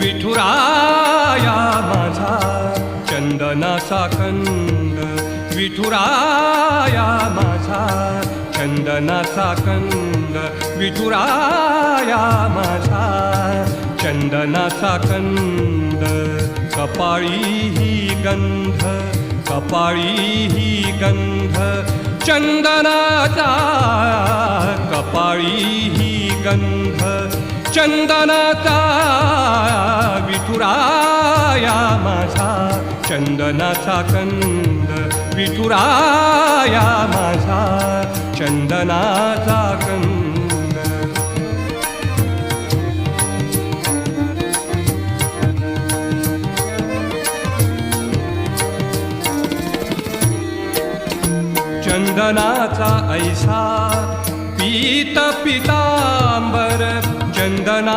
विठुराया माझा चंदनाचा कंद, विठुराया माझा चंदनाचा कंद, विठुराया माझा चंदनाचा कंद. कपाळी ही गंध, कपाळी ही गंध चंदनाचा, कपाळी ही गंध चंदनाचा. विठुराया माझा चंदनाचा कंद, विठुराया माझा चंदनाचा कंद. चंदनाचा ऐसा पीत पितांबर, चंदना